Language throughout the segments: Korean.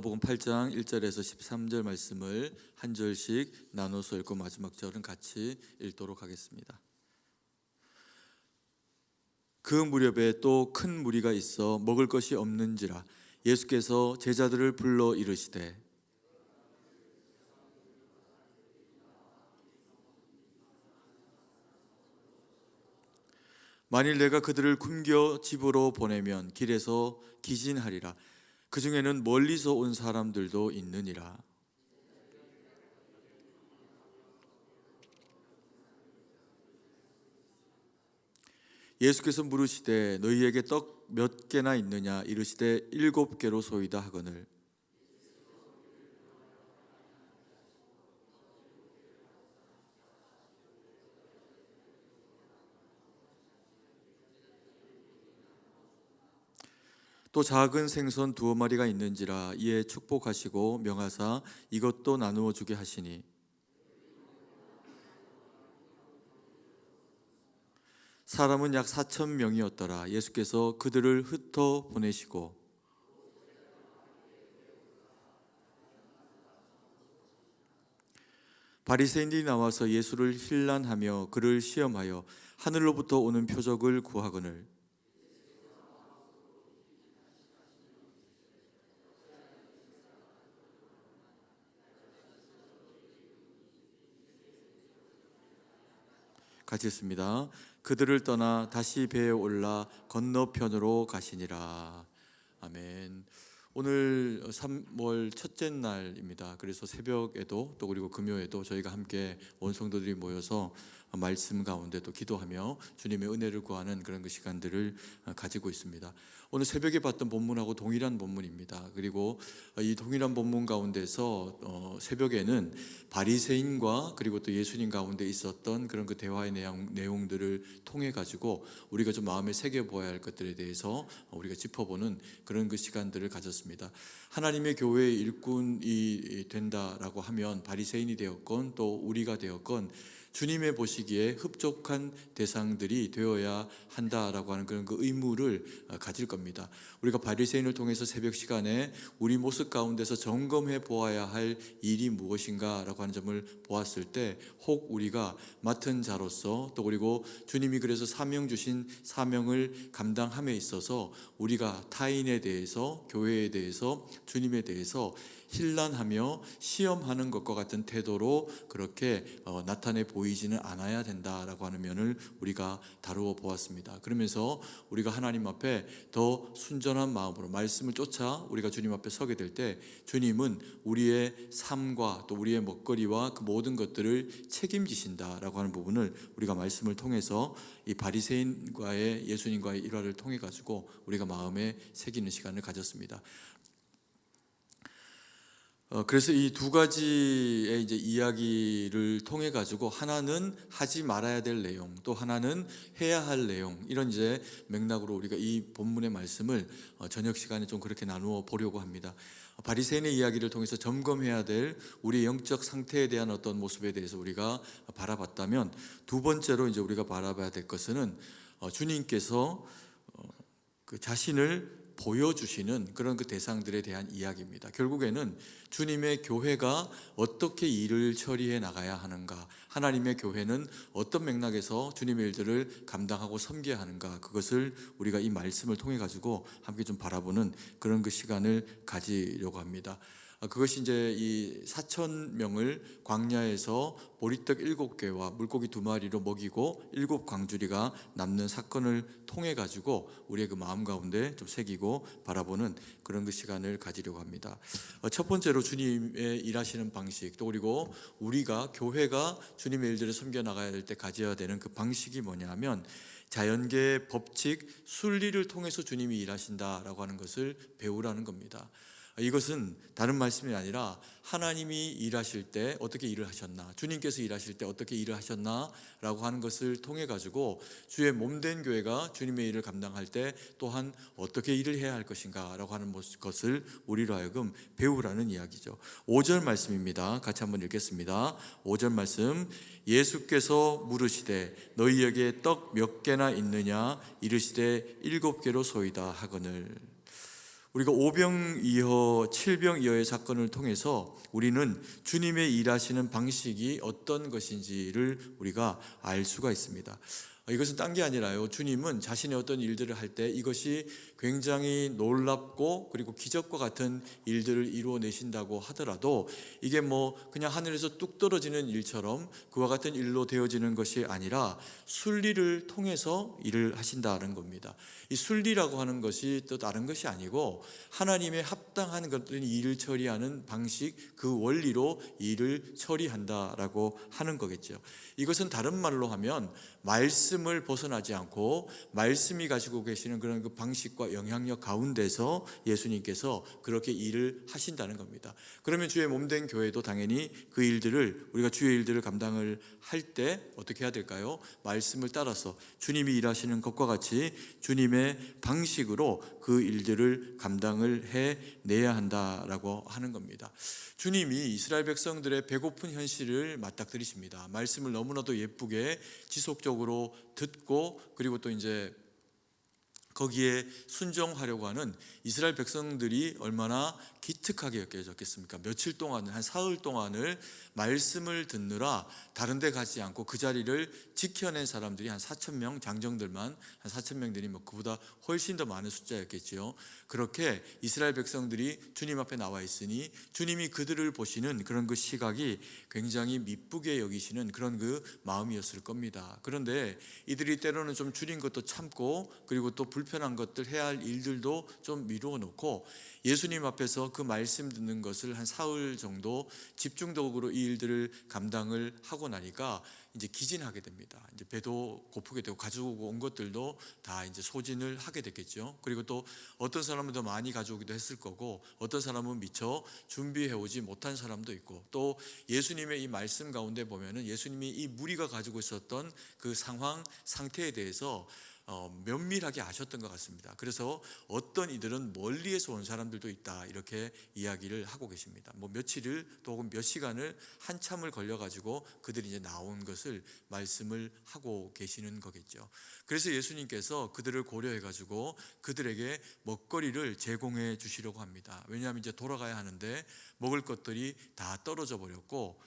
누가복음 8장 1절에서 13절 말씀을 한 절씩 나눠서 읽고 마지막 절은 같이 읽도록 하겠습니다. 그 무렵에 또 큰 무리가 있어 먹을 것이 없는지라 예수께서 제자들을 불러 이르시되 만일 내가 그들을 굶겨 집으로 보내면 길에서 기진하리라. 그 중에는 멀리서 온 사람들도 있느니라. 예수께서 물으시되 너희에게 떡 몇 개나 있느냐 이르시되 7개로 소이다 하거늘 또 작은 생선 2마리가 있는지라 이에 축복하시고 명하사 이것도 나누어 주게 하시니 사람은 약 4,000명이었더라. 예수께서 그들을 흩어 보내시고 바리새인들이 나와서 예수를 힐난하며 그를 시험하여 하늘로부터 오는 표적을 구하거늘 같이 읽습니다. 그들을 떠나 다시 배에 올라 건너편으로 가시니라. 아멘. 오늘 3월 첫째 날입니다. 그래서 새벽에도 또 그리고 금요에도 저희가 함께 온 성도들이 모여서 말씀 가운데 또 기도하며 주님의 은혜를 구하는 그런 그 시간들을 가지고 있습니다. 오늘 새벽에 봤던 본문하고 동일한 본문입니다. 그리고 이 동일한 본문 가운데서 새벽에는 바리새인과 그리고 또 예수님 가운데 있었던 그런 그 대화의 내용들을 통해 가지고 우리가 좀 마음에 새겨 보아야 할 것들에 대해서 우리가 짚어보는 그런 그 시간들을 가졌습니다. 하나님의 교회의 일꾼이 된다라고 하면 바리새인이 되었건 또 우리가 되었건 주님의 보시기에 흡족한 대상들이 되어야 한다라고 하는 그런 그 의무를 가질 겁니다. 우리가 바리새인을 통해서 새벽 시간에 우리 모습 가운데서 점검해 보아야 할 일이 무엇인가라고 하는 점을 보았을 때 혹 우리가 맡은 자로서 또 그리고 주님이 그래서 사명 주신 사명을 감당함에 있어서 우리가 타인에 대해서 교회에 대해서 주님에 대해서 힐난하며 시험하는 것과 같은 태도로 그렇게 나타내 보이지는 않아야 된다라고 하는 면을 우리가 다루어 보았습니다. 그러면서 우리가 하나님 앞에 더 순전한 마음으로 말씀을 쫓아 우리가 주님 앞에 서게 될 때 주님은 우리의 삶과 또 우리의 먹거리와 그 모든 것들을 책임지신다라고 하는 부분을 우리가 말씀을 통해서 이 바리새인과의 예수님과의 일화를 통해 가지고 우리가 마음에 새기는 시간을 가졌습니다. 그래서 이 두 가지의 이제 이야기를 통해 가지고 하나는 하지 말아야 될 내용, 또 하나는 해야 할 내용, 이런 이제 맥락으로 우리가 이 본문의 말씀을 저녁 시간에 좀 그렇게 나누어 보려고 합니다. 바리새인의 이야기를 통해서 점검해야 될 우리의 영적 상태에 대한 어떤 모습에 대해서 우리가 바라봤다면, 두 번째로 이제 우리가 바라봐야 될 것은 주님께서 그 자신을 보여주시는 그런 그 대상들에 대한 이야기입니다. 결국에는 주님의 교회가 어떻게 일을 처리해 나가야 하는가, 하나님의 교회는 어떤 맥락에서 주님의 일들을 감당하고 섬겨야 하는가, 그것을 우리가 이 말씀을 통해 가지고 함께 좀 바라보는 그런 그 시간을 가지려고 합니다. 그것이 이제 이 4,000명을 광야에서 보리떡 7개와 물고기 2마리로 먹이고 7광주리가 남는 사건을 통해 가지고 우리의 그 마음 가운데 좀 새기고 바라보는 그런 그 시간을 가지려고 합니다. 첫 번째로 주님의 일하시는 방식, 또 그리고 우리가 교회가 주님의 일들을 섬겨 나가야 될 때 가져야 되는 그 방식이 뭐냐면 자연계의 법칙, 순리를 통해서 주님이 일하신다라고 하는 것을 배우라는 겁니다. 이것은 다른 말씀이 아니라 하나님이 일하실 때 어떻게 일을 하셨나, 주님께서 일하실 때 어떻게 일을 하셨나 라고 하는 것을 통해 가지고 주의 몸된 교회가 주님의 일을 감당할 때 또한 어떻게 일을 해야 할 것인가 라고 하는 것을 우리로 하여금 배우라는 이야기죠. 5절 말씀입니다. 같이 한번 읽겠습니다. 5절 말씀, 예수께서 물으시되 너희에게 떡 몇 개나 있느냐 이르시되 7개로 소이다 하거늘. 우리가 오병이어, 칠병이어의 사건을 통해서 우리는 주님의 일하시는 방식이 어떤 것인지를 우리가 알 수가 있습니다. 이것은 딴 게 아니라요, 주님은 자신의 어떤 일들을 할 때 이것이 굉장히 놀랍고 그리고 기적과 같은 일들을 이루어내신다고 하더라도 이게 뭐 그냥 하늘에서 뚝 떨어지는 일처럼 그와 같은 일로 되어지는 것이 아니라 순리를 통해서 일을 하신다는 겁니다. 이 순리라고 하는 것이 또 다른 것이 아니고 하나님의 합당한 것들은 일을 처리하는 방식, 그 원리로 일을 처리한다라고 하는 거겠죠. 이것은 다른 말로 하면 말씀을 벗어나지 않고 말씀이 가지고 계시는 그런 그 방식과 영향력 가운데서 예수님께서 그렇게 일을 하신다는 겁니다. 그러면 주의 몸된 교회도 당연히 그 일들을, 우리가 주의 일들을 감당을 할 때 어떻게 해야 될까요? 말씀을 따라서 주님이 일하시는 것과 같이 주님의 방식으로 그 일들을 감당을 해내야 한다라고 하는 겁니다. 주님이 이스라엘 백성들의 배고픈 현실을 맞닥뜨리십니다. 말씀을 너무나도 예쁘게 지속적으로 듣고 그리고 또 이제 거기에 순종하려고 하는 이스라엘 백성들이 얼마나 기특하게 여겨졌겠습니까? 며칠 동안, 한 사흘 동안을 말씀을 듣느라 다른 데 가지 않고 그 자리를 지켜낸 사람들이 한 4,000명, 장정들만 한 4,000명들이 뭐 그보다 훨씬 더 많은 숫자였겠지요. 그렇게 이스라엘 백성들이 주님 앞에 나와 있으니 주님이 그들을 보시는 그런 그 시각이 굉장히 미쁘게 여기시는 그런 그 마음이었을 겁니다. 그런데 이들이 때로는 좀 줄인 것도 참고 그리고 또 불편한 것들, 해야 할 일들도 좀 미루어 놓고 예수님 앞에서 그 말씀 듣는 것을 한 사흘 정도 집중적으로 이 일들을 감당을 하고 나니까 이제 기진하게 됩니다. 이제 배도 고프게 되고 가지고 온 것들도 다 이제 소진을 하게 됐겠죠. 그리고 또 어떤 사람은 더 많이 가져오기도 했을 거고 어떤 사람은 미처 준비해 오지 못한 사람도 있고 또 예수님의 이 말씀 가운데 보면은 예수님이 이 무리가 가지고 있었던 그 상태에 대해서 면밀하게 아셨던 것 같습니다. 그래서 어떤 이들은 멀리에서 온 사람들도 있다 이렇게 이야기를 하고 계십니다. 뭐 며칠을 또 혹은 몇 시간을 한참을 걸려가지고 그들이 이제 나온 것을 말씀을 하고 계시는 거겠죠. 그래서 예수님께서 그들을 고려해가지고 그들에게 먹거리를 제공해 주시려고 합니다. 왜냐하면 이제 돌아가야 하는데 먹을 것들이 다 떨어져 버렸고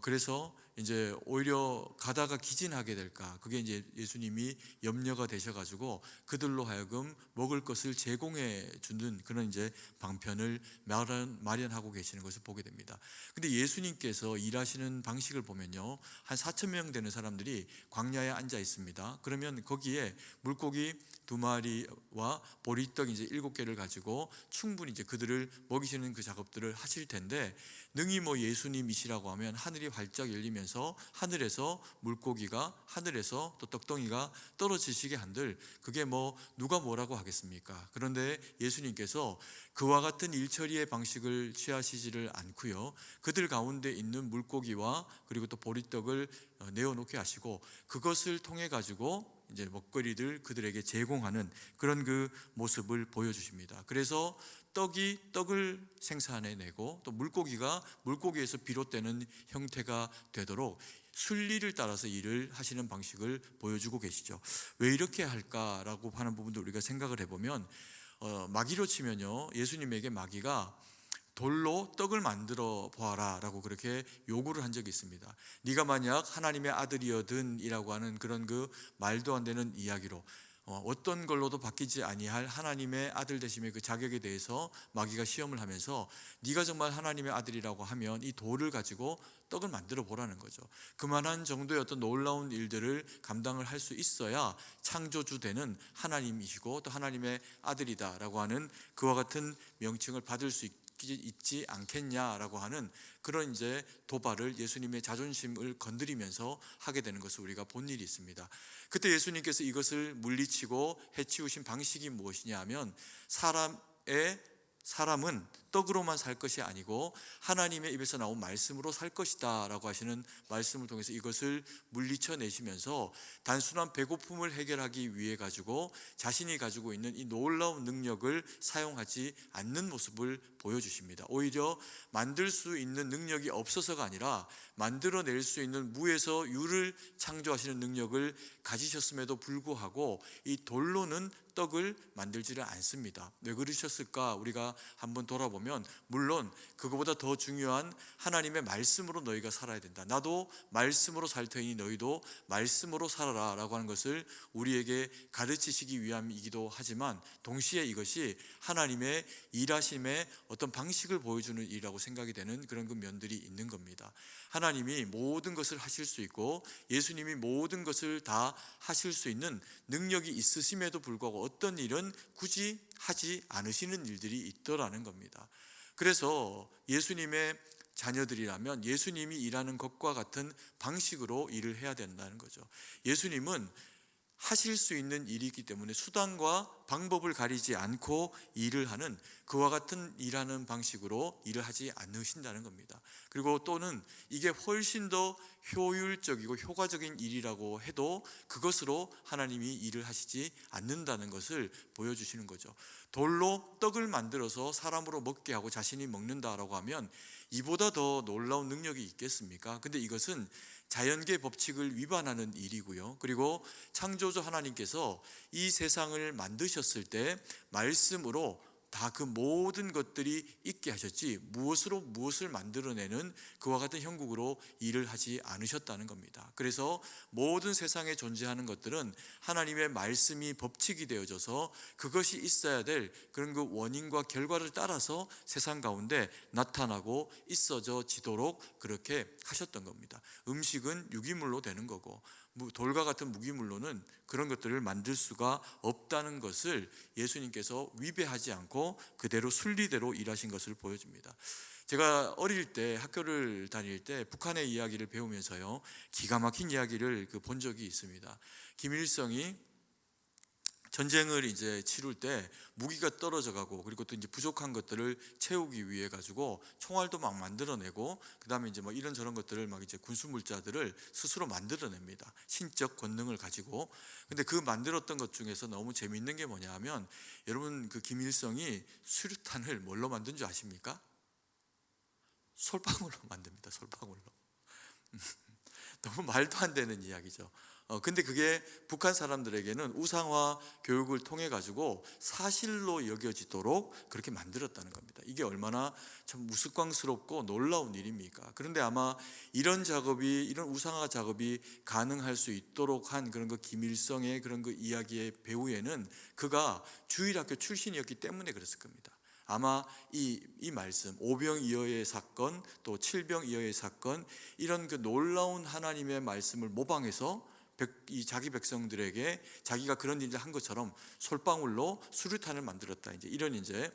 그래서 이제 오히려 가다가 기진하게 될까, 그게 이제 예수님이 염려가 되셔가지고 그들로 하여금 먹을 것을 제공해 주는 그런 이제 방편을 마련하고 계시는 것을 보게 됩니다. 근데 예수님께서 일하시는 방식을 보면요, 한 4,000명 되는 사람들이 광야에 앉아 있습니다. 그러면 거기에 물고기 2마리와 보리떡 이제 7개를 가지고 충분히 이제 그들을 먹이시는 그 작업들을 하실 텐데, 능히 뭐 예수님이시라고 하면 하늘이 활짝 열리면서 하늘에서 물고기가, 하늘에서 또 떡덩이가 떨어지시게 한들 그게 뭐 누가 뭐라고 하겠습니까? 그런데 예수님께서 그와 같은 일처리의 방식을 취하시지를 않고요, 그들 가운데 있는 물고기와 그리고 또 보리떡을 내어놓게 하시고 그것을 통해 가지고 이제 먹거리들 그들에게 제공하는 그런 그 모습을 보여주십니다. 그래서 떡이 떡을 생산해내고 또 물고기가 물고기에서 비롯되는 형태가 되도록 순리를 따라서 일을 하시는 방식을 보여주고 계시죠. 왜 이렇게 할까라고 하는 부분도 우리가 생각을 해보면 마귀로 치면요, 예수님에게 마귀가 돌로 떡을 만들어 보아라 라고 그렇게 요구를 한 적이 있습니다. 네가 만약 하나님의 아들이어든 이라고 하는 그런 그 말도 안 되는 이야기로 어떤 걸로도 바뀌지 아니할 하나님의 아들 되심의 그 자격에 대해서 마귀가 시험을 하면서 네가 정말 하나님의 아들이라고 하면 이 돌을 가지고 떡을 만들어 보라는 거죠. 그만한 정도의 어떤 놀라운 일들을 감당을 할 수 있어야 창조주되는 하나님이시고 또 하나님의 아들이다라고 하는 그와 같은 명칭을 받을 수 있지 않겠냐라고 하는 그런 이제 도발을 예수님의 자존심을 건드리면서 하게 되는 것을 우리가 본 일이 있습니다. 그때 예수님께서 이것을 물리치고 해치우신 방식이 무엇이냐 하면 사람은 떡으로만 살 것이 아니고 하나님의 입에서 나온 말씀으로 살 것이다 라고 하시는 말씀을 통해서 이것을 물리쳐 내시면서 단순한 배고픔을 해결하기 위해 가지고 자신이 가지고 있는 이 놀라운 능력을 사용하지 않는 모습을 보여주십니다. 오히려 만들 수 있는 능력이 없어서가 아니라 만들어낼 수 있는 무에서 유를 창조하시는 능력을 가지셨음에도 불구하고 이 돌로는 떡을 만들지를 않습니다. 왜 그러셨을까? 우리가 한번 돌아보면 물론 그거보다 더 중요한 하나님의 말씀으로 너희가 살아야 된다. 나도 말씀으로 살 테니 너희도 말씀으로 살아라 라고 하는 것을 우리에게 가르치시기 위함이기도 하지만 동시에 이것이 하나님의 일하심의 어떤 방식을 보여주는 일이라고 생각이 되는 그런 그 면들이 있는 겁니다. 하나님이 모든 것을 하실 수 있고 예수님이 모든 것을 다 하실 수 있는 능력이 있으심에도 불구하고 어떤 일은 굳이 하지 않으시는 일들이 있더라는 겁니다. 그래서 예수님의 자녀들이라면 예수님이 일하는 것과 같은 방식으로 일을 해야 된다는 거죠. 예수님은 하실 수 있는 일이기 때문에 수단과 방법을 가리지 않고 일을 하는 그와 같은 일하는 방식으로 일을 하지 않으신다는 겁니다. 그리고 또는 이게 훨씬 더 효율적이고 효과적인 일이라고 해도 그것으로 하나님이 일을 하시지 않는다는 것을 보여주시는 거죠. 돌로 떡을 만들어서 사람으로 먹게 하고 자신이 먹는다라고 하면 이보다 더 놀라운 능력이 있겠습니까? 근데 이것은 자연계 법칙을 위반하는 일이고요. 그리고 창조주 하나님께서 이 세상을 만드셨을 때 말씀으로 다 그 모든 것들이 있게 하셨지 무엇으로 무엇을 만들어내는 그와 같은 형국으로 일을 하지 않으셨다는 겁니다. 그래서 모든 세상에 존재하는 것들은 하나님의 말씀이 법칙이 되어져서 그것이 있어야 될 그런 그 원인과 결과를 따라서 세상 가운데 나타나고 있어지도록 그렇게 하셨던 겁니다. 음식은 유기물로 되는 거고 돌과 같은 무기물로는 그런 것들을 만들 수가 없다는 것을 예수님께서 위배하지 않고 그대로 순리대로 일하신 것을 보여줍니다. 제가 어릴 때 학교를 다닐 때 북한의 이야기를 배우면서요 기가 막힌 이야기를 본 적이 있습니다. 김일성이 전쟁을 이제 치룰 때 무기가 떨어져 가고 그리고 또 이제 부족한 것들을 채우기 위해 가지고 총알도 막 만들어내고 그다음에 이제 뭐 이런저런 것들을 막 이제 군수물자들을 스스로 만들어냅니다. 신적 권능을 가지고. 근데 그 만들었던 것 중에서 너무 재미있는 게 뭐냐 하면 여러분 그 김일성이 수류탄을 뭘로 만든 줄 아십니까? 솔방울로 만듭니다. 솔방울로. 너무 말도 안 되는 이야기죠. 근데 그게 북한 사람들에게는 우상화 교육을 통해 가지고 사실로 여겨지도록 그렇게 만들었다는 겁니다. 이게 얼마나 참 우스꽝스럽고 놀라운 일입니까? 그런데 아마 이런 우상화 작업이 가능할 수 있도록 한 그런 그 김일성의 그런 그 이야기의 배후에는 그가 주일학교 출신이었기 때문에 그랬을 겁니다. 아마 이 말씀 오병이어의 사건 또 칠병이어의 사건 이런 그 놀라운 하나님의 말씀을 모방해서 이 자기 백성들에게 자기가 그런 일을 한 것처럼 솔방울로 수류탄을 만들었다 이제 이런 이제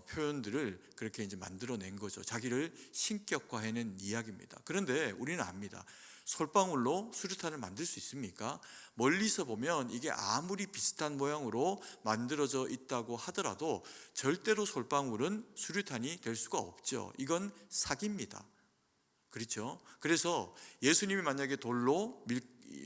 표현들을 그렇게 이제 만들어낸 거죠. 자기를 신격화해낸 이야기입니다. 그런데 우리는 압니다. 솔방울로 수류탄을 만들 수 있습니까? 멀리서 보면 이게 아무리 비슷한 모양으로 만들어져 있다고 하더라도 절대로 솔방울은 수류탄이 될 수가 없죠. 이건 사기입니다. 그렇죠? 그래서 예수님이 만약에 돌로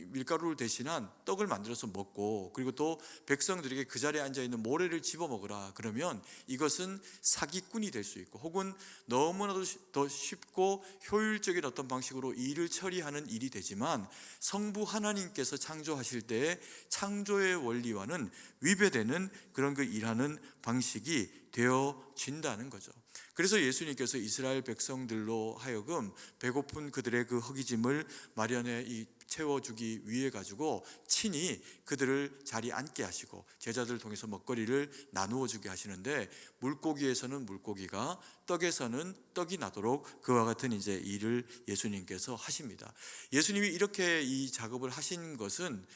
밀가루를 대신한 떡을 만들어서 먹고 그리고 또 백성들에게 그 자리에 앉아있는 모래를 집어먹으라 그러면 이것은 사기꾼이 될 수 있고 혹은 너무나도 더 쉽고 효율적인 어떤 방식으로 일을 처리하는 일이 되지만 성부 하나님께서 창조하실 때의 창조의 원리와는 위배되는 그런 그 일하는 방식이 되어진다는 거죠. 그래서 예수님께서 이스라엘 백성들로 하여금 배고픈 그들의 그 허기짐을 마련해 채워주기 위해 가지고 친히 그들을 자리에 앉게 하시고 제자들을 통해서 먹거리를 나누어 주게 하시는데 물고기에서는 물고기가 떡에서는 떡이 나도록 그와 같은 이제 일을 예수님께서 하십니다. 예수님이 이렇게 이 작업을 하신 것은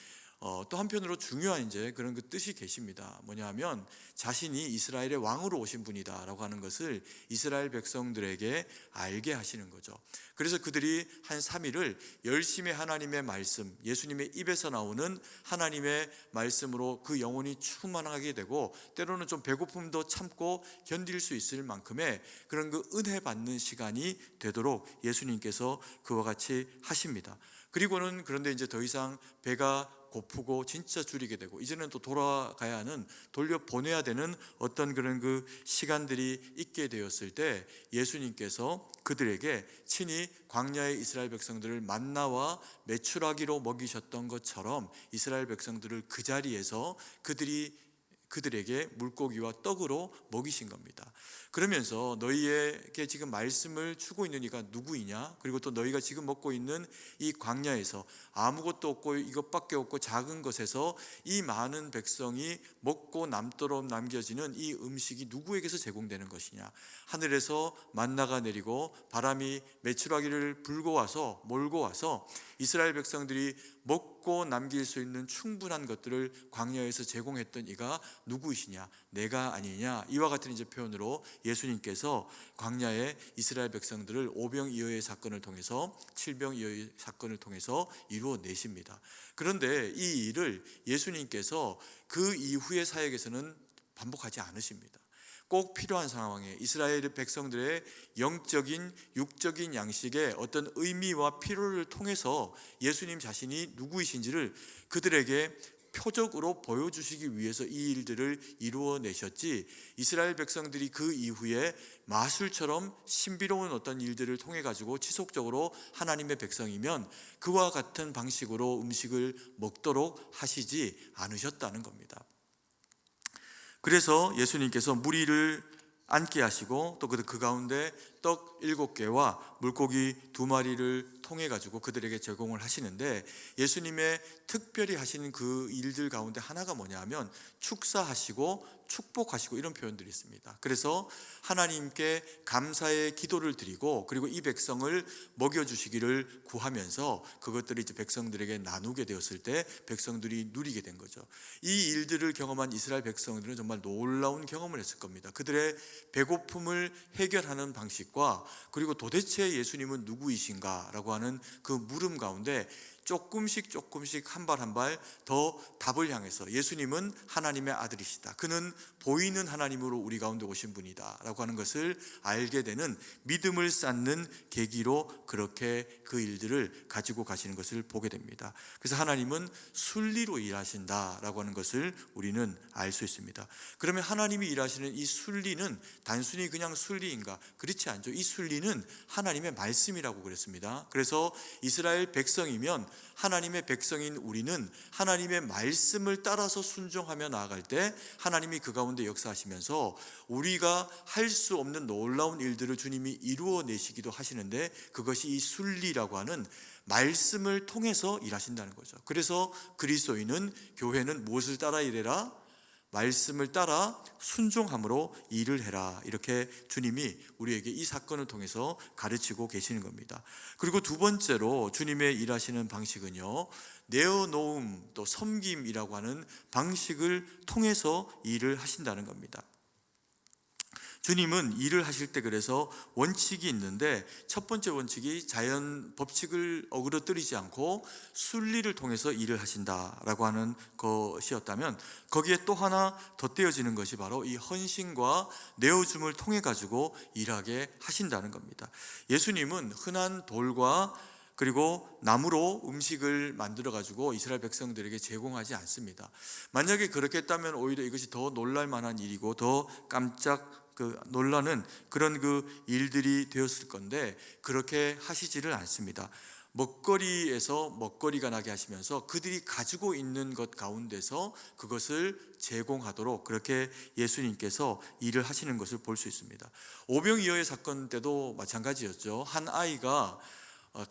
또 한편으로 중요한 이제 그런 그 뜻이 계십니다. 뭐냐면 자신이 이스라엘의 왕으로 오신 분이다라고 하는 것을 이스라엘 백성들에게 알게 하시는 거죠. 그래서 그들이 한 3일을 열심히 하나님의 말씀, 예수님의 입에서 나오는 하나님의 말씀으로 그 영혼이 충만하게 되고, 때로는 좀 배고픔도 참고 견딜 수 있을 만큼의 그런 그 은혜 받는 시간이 되도록 예수님께서 그와 같이 하십니다. 그리고는 그런데 이제 더 이상 배가 고프고 진짜 줄이게 되고, 이제는 또 돌아가야 하는, 돌려보내야 되는 어떤 그런 그 시간들이 있게 되었을 때 예수님께서 그들에게 친히 광야의 이스라엘 백성들을 만나와 메추라기로 먹이셨던 것처럼 이스라엘 백성들을 그 자리에서 그들에게 물고기와 떡으로 먹이신 겁니다. 그러면서 너희에게 지금 말씀을 주고 있는 이가 누구이냐? 그리고 또 너희가 지금 먹고 있는 이 광야에서 아무것도 없고 이것밖에 없고 작은 것에서 이 많은 백성이 먹고 남도록 남겨지는 이 음식이 누구에게서 제공되는 것이냐? 하늘에서 만나가 내리고 바람이 메추라기를 몰고 와서 이스라엘 백성들이 먹고 남길 수 있는 충분한 것들을 광야에서 제공했던 이가 누구이시냐? 내가 아니냐? 이와 같은 이제 표현으로 예수님께서 광야의 이스라엘 백성들을 오병이어의 사건을 통해서, 칠병이어의 사건을 통해서 이루어내십니다. 그런데 이 일을 예수님께서 그 이후의 사역에서는 반복하지 않으십니다. 꼭 필요한 상황에 이스라엘 백성들의 영적인, 육적인 양식의 어떤 의미와 필요를 통해서 예수님 자신이 누구이신지를 그들에게 표적으로 보여주시기 위해서 이 일들을 이루어내셨지, 이스라엘 백성들이 그 이후에 마술처럼 신비로운 어떤 일들을 통해 가지고 지속적으로 하나님의 백성이면 그와 같은 방식으로 음식을 먹도록 하시지 않으셨다는 겁니다. 그래서 예수님께서 무리를 앉게 하시고 또 그 가운데 떡 7개와 물고기 2마리를 통해 가지고 그들에게 제공을 하시는데, 예수님의 특별히 하시는 그 일들 가운데 하나가 뭐냐면 축사하시고 축복하시고 이런 표현들이 있습니다. 그래서 하나님께 감사의 기도를 드리고, 그리고 이 백성을 먹여주시기를 구하면서 그것들이 이제 백성들에게 나누게 되었을 때 백성들이 누리게 된 거죠. 이 일들을 경험한 이스라엘 백성들은 정말 놀라운 경험을 했을 겁니다. 그들의 배고픔을 해결하는 방식과, 그리고 도대체 예수님은 누구이신가 라고 하는 그 물음 가운데 조금씩 한 발 한 발 더 답을 향해서 예수님은 하나님의 아들이시다, 그는 보이는 하나님으로 우리 가운데 오신 분이다 라고 하는 것을 알게 되는 믿음을 쌓는 계기로 그렇게 그 일들을 가지고 가시는 것을 보게 됩니다. 그래서 하나님은 순리로 일하신다 라고 하는 것을 우리는 알 수 있습니다. 그러면 하나님이 일하시는 이 순리는 단순히 그냥 순리인가? 그렇지 않죠. 이 순리는 하나님의 말씀이라고 그랬습니다. 그래서 이스라엘 백성이면, 하나님의 백성인 우리는 하나님의 말씀을 따라서 순종하며 나아갈 때 하나님이 그 가운데 역사하시면서 우리가 할 수 없는 놀라운 일들을 주님이 이루어내시기도 하시는데, 그것이 이 순리라고 하는 말씀을 통해서 일하신다는 거죠. 그래서 그리스도인은, 교회는 무엇을 따라 일해라? 말씀을 따라 순종함으로 일을 해라, 이렇게 주님이 우리에게 이 사건을 통해서 가르치고 계시는 겁니다. 그리고 두 번째로 주님의 일하시는 방식은요, 내어놓음, 또 섬김이라고 하는 방식을 통해서 일을 하신다는 겁니다. 주님은 일을 하실 때 그래서 원칙이 있는데, 첫 번째 원칙이 자연 법칙을 어그러뜨리지 않고 순리를 통해서 일을 하신다라고 하는 것이었다면, 거기에 또 하나 덧대어지는 것이 바로 이 헌신과 내어줌을 통해 가지고 일하게 하신다는 겁니다. 예수님은 흔한 돌과 그리고 나무로 음식을 만들어 가지고 이스라엘 백성들에게 제공하지 않습니다. 만약에 그렇게 했다면 오히려 이것이 더 놀랄 만한 일이고 더 깜짝 놀라는 그런 그 일들이 되었을 건데, 그렇게 하시지를 않습니다. 먹거리에서 먹거리가 나게 하시면서 그들이 가지고 있는 것 가운데서 그것을 제공하도록 그렇게 예수님께서 일을 하시는 것을 볼 수 있습니다. 오병이어의 사건 때도 마찬가지였죠. 한 아이가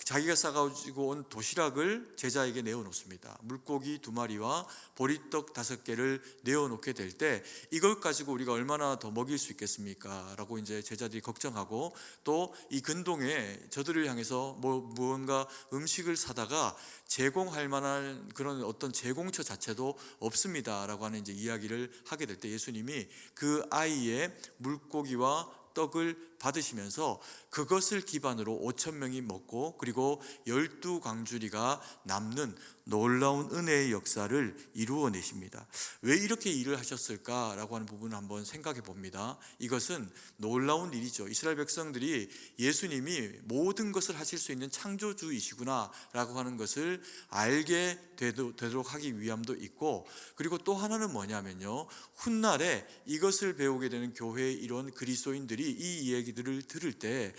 자기가 싸가지고 온 도시락을 제자에게 내어놓습니다. 물고기 2마리와 보리떡 5개를 내어놓게 될 때 이걸 가지고 우리가 얼마나 더 먹일 수 있겠습니까? 라고 이제 제자들이 걱정하고, 또 이 근동에 저들을 향해서 무언가 음식을 사다가 제공할 만한 그런 어떤 제공처 자체도 없습니다 라고 하는 이제 이야기를 하게 될 때, 예수님이 그 아이의 물고기와 떡을 받으시면서 그것을 기반으로 5천 명이 먹고, 그리고 12광주리가 남는 놀라운 은혜의 역사를 이루어내십니다. 왜 이렇게 일을 하셨을까라고 하는 부분을 한번 생각해 봅니다. 이것은 놀라운 일이죠. 이스라엘 백성들이 예수님이 모든 것을 하실 수 있는 창조주이시구나 라고 하는 것을 알게 되도록 하기 위함도 있고, 그리고 또 하나는 뭐냐면요, 훗날에 이것을 배우게 되는 교회의 일원 그리스도인들이 이 이야기들을 들을 때,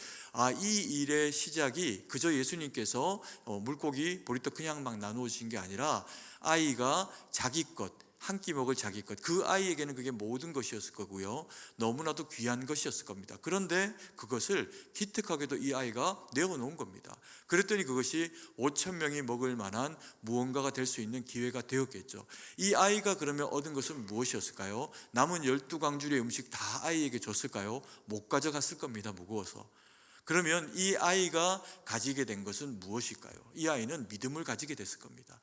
이 일의 시작이 그저 예수님께서 물고기 보리떡 그냥 막 나누어진 게 아니라 아이가 자기 것, 한 끼 먹을 자기 것, 그 아이에게는 그게 모든 것이었을 거고요, 너무나도 귀한 것이었을 겁니다. 그런데 그것을 기특하게도 이 아이가 내어놓은 겁니다. 그랬더니 그것이 5천 명이 먹을 만한 무언가가 될 수 있는 기회가 되었겠죠. 이 아이가 그러면 얻은 것은 무엇이었을까요? 남은 12광주리의 음식 다 아이에게 줬을까요? 못 가져갔을 겁니다, 무거워서. 그러면 이 아이가 가지게 된 것은 무엇일까요? 이 아이는 믿음을 가지게 됐을 겁니다.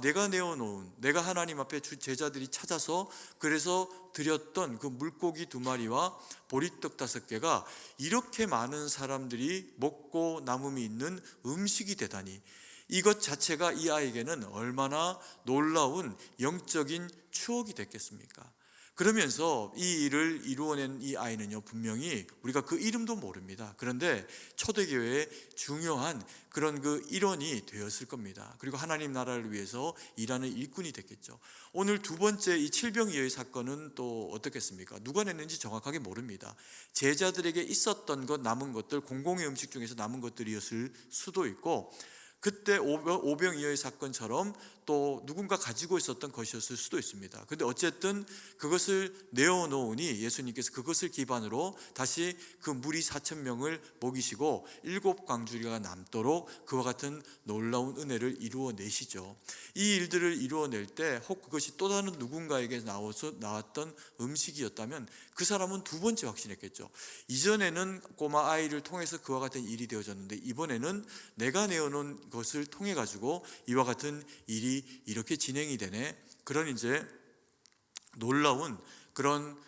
내가 내어놓은, 내가 하나님 앞에 제자들이 찾아서 그래서 드렸던 그 물고기 2마리와 보리떡 5개가 이렇게 많은 사람들이 먹고 남음이 있는 음식이 되다니, 이것 자체가 이 아이에게는 얼마나 놀라운 영적인 추억이 됐겠습니까? 그러면서 이 일을 이루어낸 이 아이는요, 분명히 우리가 그 이름도 모릅니다. 그런데 초대교회의 중요한 그런 그 일원이 되었을 겁니다. 그리고 하나님 나라를 위해서 일하는 일꾼이 됐겠죠. 오늘 2번째 이 칠병이의 사건은 또 어떻겠습니까? 누가 냈는지 정확하게 모릅니다. 제자들에게 있었던 것, 남은 것들, 공공의 음식 중에서 남은 것들이었을 수도 있고, 그때 오병이어의 사건처럼 또 누군가 가지고 있었던 것이었을 수도 있습니다. 그런데 어쨌든 그것을 내어놓으니 예수님께서 그것을 기반으로 다시 그 무리 4천 명을 먹이시고 7광주리가 남도록 그와 같은 놀라운 은혜를 이루어내시죠. 이 일들을 이루어낼 때 혹 그것이 또 다른 누군가에게 나왔던 음식이었다면 그 사람은 2번째 확신했겠죠. 이전에는 꼬마 아이를 통해서 그와 같은 일이 되어졌는데, 이번에는 내가 내어놓은 것을 통해 가지고 이와 같은 일이 이렇게 진행이 되네. 그런 이제 놀라운 그런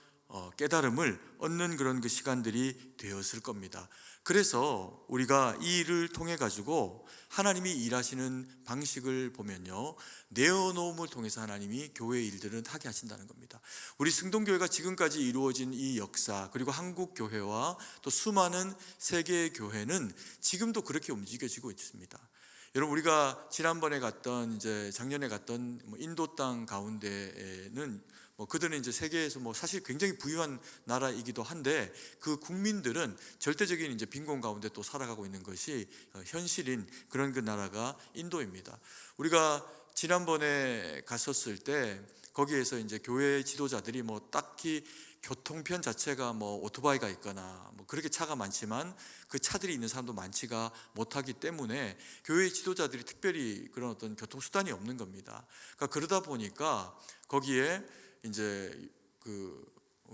깨달음을 얻는 그런 그 시간들이 되었을 겁니다. 그래서 우리가 이 일을 통해 가지고 하나님이 일하시는 방식을 보면요, 내어놓음을 통해서 하나님이 교회의 일들은 하게 하신다는 겁니다. 우리 승동교회가 지금까지 이루어진 이 역사, 그리고 한국 교회와 또 수많은 세계의 교회는 지금도 그렇게 움직여지고 있습니다. 여러분, 우리가 지난번에 갔던, 이제 작년에 갔던 인도 땅 가운데에는 그들은 이제 세계에서 사실 굉장히 부유한 나라이기도 한데, 그 국민들은 절대적인 이제 빈곤 가운데 또 살아가고 있는 것이 현실인 그런 그 나라가 인도입니다. 우리가 지난번에 갔었을 때 거기에서 이제 교회 지도자들이 딱히 교통편 자체가 오토바이가 있거나 그렇게 차가 많지만 그 차들이 있는 사람도 많지가 못하기 때문에 교회 지도자들이 특별히 그런 어떤 교통수단이 없는 겁니다. 그러다 보니까 거기에 이제 그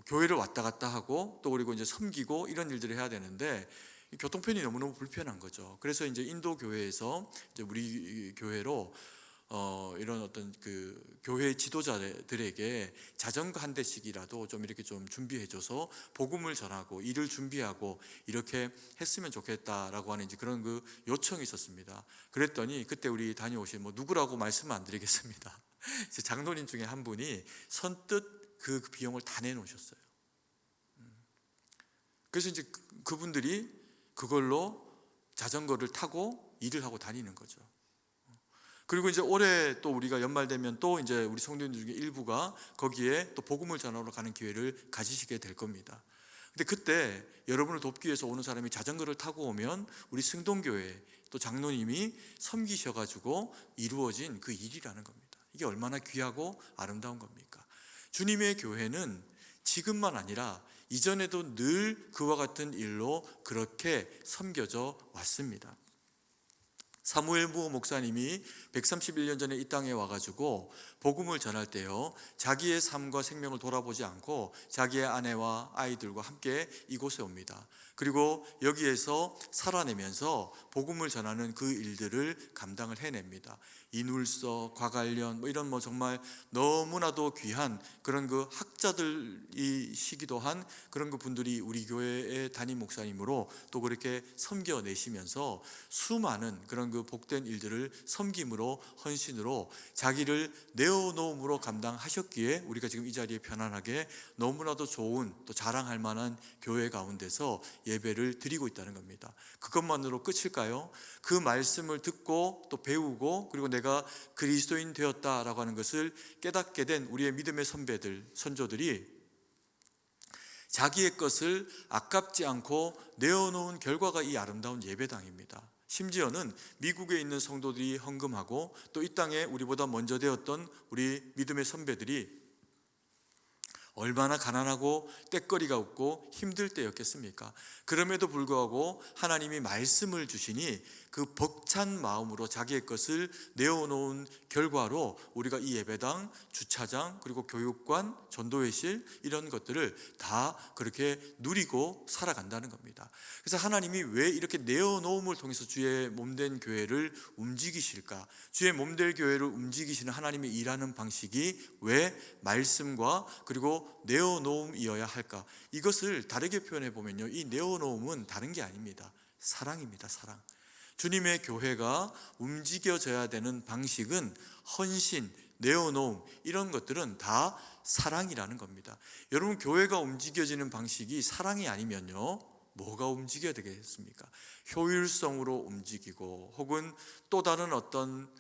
교회를 왔다 갔다 하고 또 그리고 이제 섬기고 이런 일들을 해야 되는데 교통편이 너무너무 불편한 거죠. 그래서 이제 인도 교회에서 이제 우리 교회로 이런 어떤 그 교회 지도자들에게 자전거 한 대씩이라도 좀 이렇게 좀 준비해줘서 복음을 전하고 일을 준비하고 이렇게 했으면 좋겠다라고 하는 이제 그런 그 요청이 있었습니다. 그랬더니 그때 우리 다녀오신 누구라고 말씀은 안 드리겠습니다. 장로님 중에 한 분이 선뜻 그 비용을 다 내놓으셨어요. 그래서 이제 그분들이 그걸로 자전거를 타고 일을 하고 다니는 거죠. 그리고 이제 올해 또 우리가 연말 되면 또 이제 우리 성도님들 중에 일부가 거기에 또 복음을 전하러 가는 기회를 가지시게 될 겁니다. 근데 그때 여러분을 돕기 위해서 오는 사람이 자전거를 타고 오면 우리 승동교회 또 장로님이 섬기셔가지고 이루어진 그 일이라는 겁니다. 이게 얼마나 귀하고 아름다운 겁니까? 주님의 교회는 지금만 아니라 이전에도 늘 그와 같은 일로 그렇게 섬겨져 왔습니다. 사무엘 무 목사님이 131년 전에 이 땅에 와가지고 복음을 전할 때요, 자기의 삶과 생명을 돌아보지 않고 자기의 아내와 아이들과 함께 이곳에 옵니다. 그리고 여기에서 살아내면서 복음을 전하는 그 일들을 감당을 해냅니다. 이눌서, 과관련 이런 정말 너무나도 귀한 그런 그 학자들이시기도 한 그런 그 분들이 우리 교회의 담임 목사님으로 또 그렇게 섬겨내시면서 수많은 그런 그 복된 일들을 섬김으로, 헌신으로, 자기를 내어놓음으로 감당하셨기에 우리가 지금 이 자리에 편안하게 너무나도 좋은, 또 자랑할 만한 교회 가운데서 예배를 드리고 있다는 겁니다. 그것만으로 끝일까요? 그 말씀을 듣고 또 배우고, 그리고 내가 그리스도인 되었다라고 하는 것을 깨닫게 된 우리의 믿음의 선배들, 선조들이 자기의 것을 아깝지 않고 내어놓은 결과가 이 아름다운 예배당입니다. 심지어는 미국에 있는 성도들이 헌금하고, 또 이 땅에 우리보다 먼저 되었던 우리 믿음의 선배들이 얼마나 가난하고 때거리가 없고 힘들 때였겠습니까? 그럼에도 불구하고 하나님이 말씀을 주시니 그 벅찬 마음으로 자기의 것을 내어놓은 결과로 우리가 이 예배당, 주차장, 그리고 교육관, 전도회실 이런 것들을 다 그렇게 누리고 살아간다는 겁니다. 그래서 하나님이 왜 이렇게 내어놓음을 통해서 주의 몸된 교회를 움직이실까? 주의 몸될 교회를 움직이시는 하나님의 일하는 방식이 왜 말씀과 그리고 내어놓음이어야 할까? 이것을 다르게 표현해 보면요, 이 내어놓음은 다른 게 아닙니다. 사랑입니다. 사랑. 주님의 교회가 움직여져야 되는 방식은 헌신, 내어놓음, 이런 것들은 다 사랑이라는 겁니다. 여러분, 교회가 움직여지는 방식이 사랑이 아니면요, 뭐가 움직여야 되겠습니까? 효율성으로 움직이고, 혹은 또 다른 어떤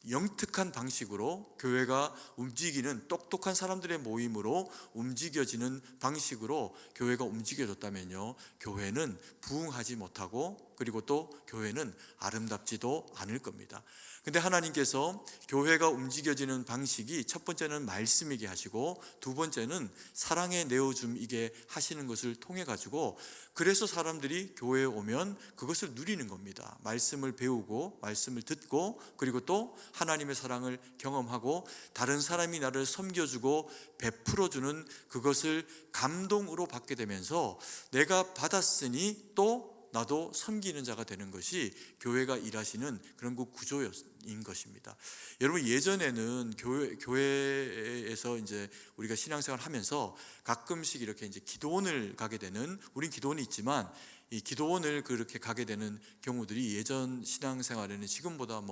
영특한 방식으로 교회가 움직이는, 똑똑한 사람들의 모임으로 움직여지는 방식으로 교회가 움직여졌다면요, 교회는 부흥하지 못하고, 그리고 또 교회는 아름답지도 않을 겁니다. 근데 하나님께서 교회가 움직여지는 방식이 첫 번째는 말씀이게 하시고, 두 번째는 사랑의 내어줌이게 하시는 것을 통해 가지고, 그래서 사람들이 교회에 오면 그것을 누리는 겁니다. 말씀을 배우고, 말씀을 듣고, 그리고 또 하나님의 사랑을 경험하고, 다른 사람이 나를 섬겨주고 베풀어주는 그것을 감동으로 받게 되면서 내가 받았으니 또 나도 섬기는 자가 되는 것이 교회가 일하시는 그런 그 구조인 것입니다. 여러분, 예전에는 교회에서 이제 우리가 신앙생활 하면서 가끔씩 이렇게 이제 기도원을 가게 되는, 우린 기도원이 있지만 이 기도원을 그렇게 가게 되는 경우들이 예전 신앙생활에는 지금보다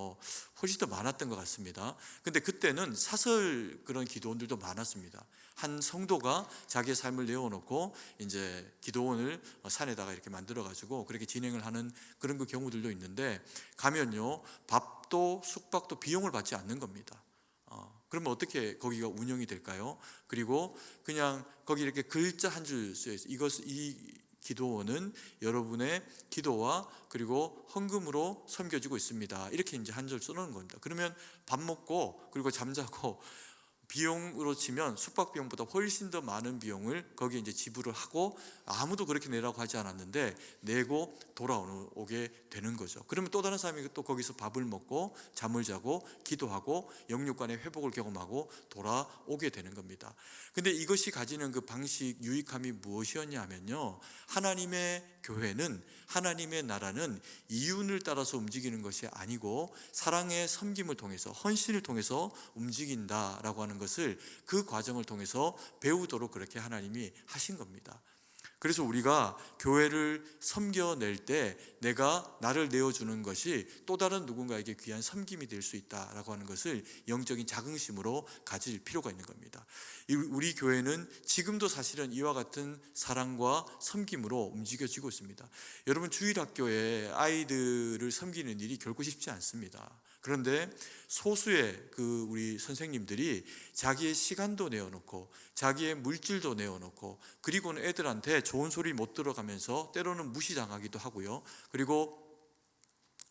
훨씬 더 많았던 것 같습니다. 근데 그때는 사설 그런 기도원들도 많았습니다. 한 성도가 자기의 삶을 내어놓고 이제 기도원을 산에다가 이렇게 만들어 가지고 그렇게 진행을 하는 그런 그 경우들도 있는데, 가면요, 밥도 숙박도 비용을 받지 않는 겁니다. 그러면 어떻게 거기가 운영이 될까요? 그리고 그냥 거기 이렇게 글자 한 줄 쓰여 있어요. 이 기도원은 여러분의 기도와 그리고 헌금으로 섬겨지고 있습니다. 이렇게 이제 한 줄 써놓은 겁니다. 그러면 밥 먹고 그리고 잠자고 비용으로 치면 숙박비용보다 훨씬 더 많은 비용을 거기에 이제 지불을 하고, 아무도 그렇게 내라고 하지 않았는데 내고 돌아오게 되는 거죠. 그러면 또 다른 사람이 또 거기서 밥을 먹고 잠을 자고 기도하고 영육간의 회복을 경험하고 돌아오게 되는 겁니다. 근데 이것이 가지는 그 방식, 유익함이 무엇이었냐면요, 하나님의 교회는, 하나님의 나라는 이윤을 따라서 움직이는 것이 아니고 사랑의 섬김을 통해서, 헌신을 통해서 움직인다라고 하는 것을 그 과정을 통해서 배우도록 그렇게 하나님이 하신 겁니다. 그래서 우리가 교회를 섬겨낼 때 내가 나를 내어주는 것이 또 다른 누군가에게 귀한 섬김이 될 수 있다라고 하는 것을 영적인 자긍심으로 가질 필요가 있는 겁니다. 우리 교회는 지금도 사실은 이와 같은 사랑과 섬김으로 움직여지고 있습니다. 여러분, 주일학교에 아이들을 섬기는 일이 결코 쉽지 않습니다. 그런데 소수의 우리 선생님들이 자기의 시간도 내어놓고 자기의 물질도 내어놓고, 그리고는 애들한테 좋은 소리 못 들어가면서 때로는 무시당하기도 하고요. 그리고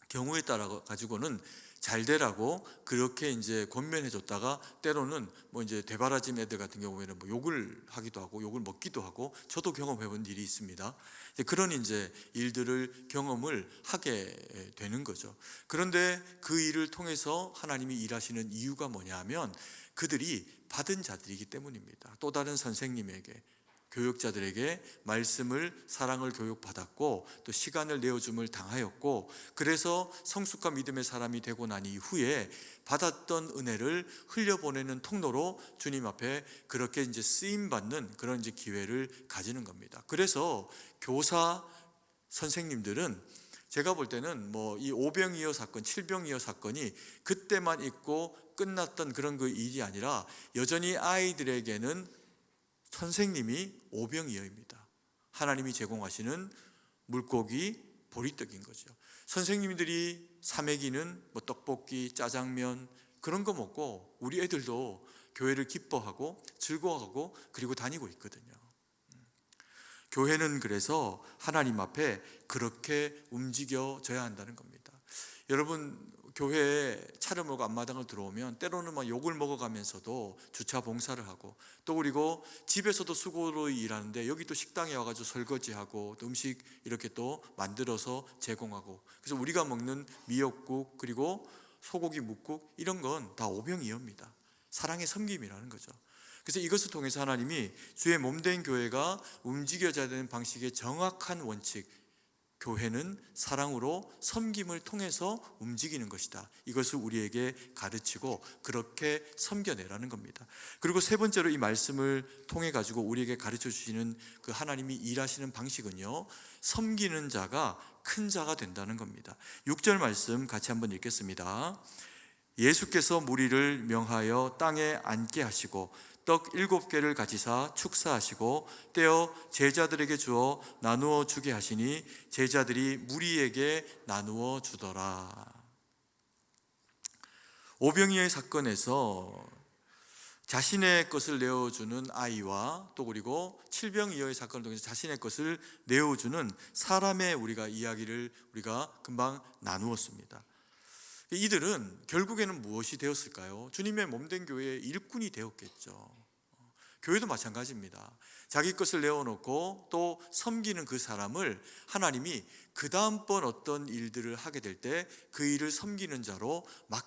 경우에 따라 가지고는 잘 되라고 그렇게 이제 권면해 줬다가 때로는 뭐 이제 대바라진 애들 같은 경우에는 뭐 욕을 하기도 하고 욕을 먹기도 하고 저도 경험해 본 일이 있습니다. 그런 이제 일들을 경험을 하게 되는 거죠. 그런데 그 일을 통해서 하나님이 일하시는 이유가 뭐냐면 그들이 받은 자들이기 때문입니다. 또 다른 선생님에게, 교육자들에게 말씀을, 사랑을 교육받았고 또 시간을 내어줌을 당하였고, 그래서 성숙한 믿음의 사람이 되고 난 이후에 받았던 은혜를 흘려보내는 통로로 주님 앞에 그렇게 이제 쓰임받는 그런 이제 기회를 가지는 겁니다. 그래서 교사 선생님들은 제가 볼 때는 뭐 이 오병이어 사건, 칠병이어 사건이 그때만 있고 끝났던 그런 그 일이 아니라 여전히 아이들에게는 선생님이 오병이어입니다. 하나님이 제공하시는 물고기, 보리떡인 거죠. 선생님들이 사먹이는 뭐 떡볶이, 짜장면 그런 거 먹고 우리 애들도 교회를 기뻐하고 즐거워하고 그리고 다니고 있거든요. 교회는 그래서 하나님 앞에 그렇게 움직여져야 한다는 겁니다. 여러분, 교회에 차를 몰고 앞마당을 들어오면 때로는 막 욕을 먹어가면서도 주차 봉사를 하고, 또 그리고 집에서도 수고로 일하는데 여기 또 식당에 와가지고 설거지하고 또 음식 이렇게 또 만들어서 제공하고, 그래서 우리가 먹는 미역국 그리고 소고기 묵국 이런 건 다 오병이어입니다. 사랑의 섬김이라는 거죠. 그래서 이것을 통해서 하나님이 주의 몸된 교회가 움직여져야 되는 방식의 정확한 원칙, 교회는 사랑으로 섬김을 통해서 움직이는 것이다, 이것을 우리에게 가르치고 그렇게 섬겨내라는 겁니다. 그리고 세 번째로 이 말씀을 통해 가지고 우리에게 가르쳐 주시는 그 하나님이 일하시는 방식은요, 섬기는 자가 큰 자가 된다는 겁니다. 6절 말씀 같이 한번 읽겠습니다. 예수께서 무리를 명하여 땅에 앉게 하시고 떡 7개를 가지사 축사하시고 떼어 제자들에게 주어 나누어 주게 하시니 제자들이 무리에게 나누어 주더라. 오병이어의 사건에서 자신의 것을 내어주는 아이와 또 그리고 칠병이어의 사건을 통해서 자신의 것을 내어주는 사람의 우리가 이야기를 우리가 금방 나누었습니다. 이들은 결국에는 무엇이 되었을까요? 주님의 몸된 교회의 일꾼이 되었겠죠. 교회도 마찬가지입니다. 자기 것을 내어놓고 또 섬기는 그 사람을 하나님이 그 다음번 어떤 일들을 하게 될 때 그 일을 섬기는 자로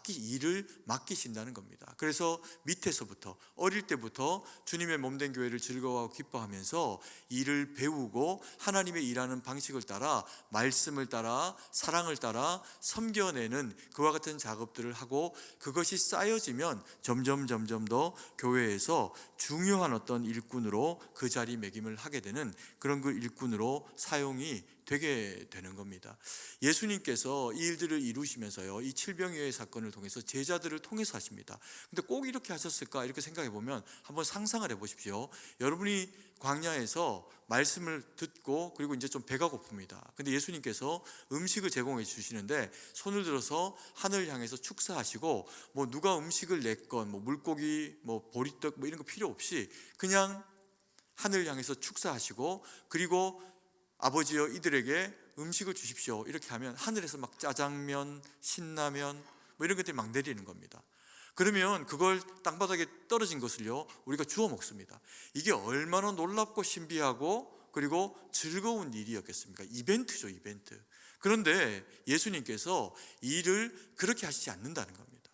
일을 맡기신다는 겁니다. 그래서 밑에서부터, 어릴 때부터 주님의 몸된 교회를 즐거워하고 기뻐하면서 일을 배우고 하나님의 일하는 방식을 따라, 말씀을 따라, 사랑을 따라 섬겨내는 그와 같은 작업들을 하고, 그것이 쌓여지면 점점 더 교회에서 중요한 어떤 일꾼으로 그 자리매김을 하게 되는 그런 그 일꾼으로 사용이 되게 되는 겁니다. 예수님께서 이 일들을 이루시면서요, 이 칠병이어의 사건을 통해서 제자들을 통해서 하십니다. 근데 꼭 이렇게 하셨을까 이렇게 생각해 보면 한번 상상을 해 보십시오. 여러분이 광야에서 말씀을 듣고 그리고 이제 좀 배가 고픕니다. 근데 예수님께서 음식을 제공해 주시는데 손을 들어서 하늘을 향해서 축사하시고, 뭐 누가 음식을 냈건 뭐 물고기, 뭐 보리떡 뭐 이런 거 필요 없이 그냥 하늘을 향해서 축사하시고, 그리고 아버지여 이들에게 음식을 주십시오 이렇게 하면 하늘에서 막 짜장면, 신라면 뭐 이런 것들이 막 내리는 겁니다. 그러면 그걸 땅바닥에 떨어진 것을요 우리가 주워 먹습니다. 이게 얼마나 놀랍고 신비하고 그리고 즐거운 일이었겠습니까? 이벤트죠, 이벤트. 그런데 예수님께서 일을 그렇게 하시지 않는다는 겁니다.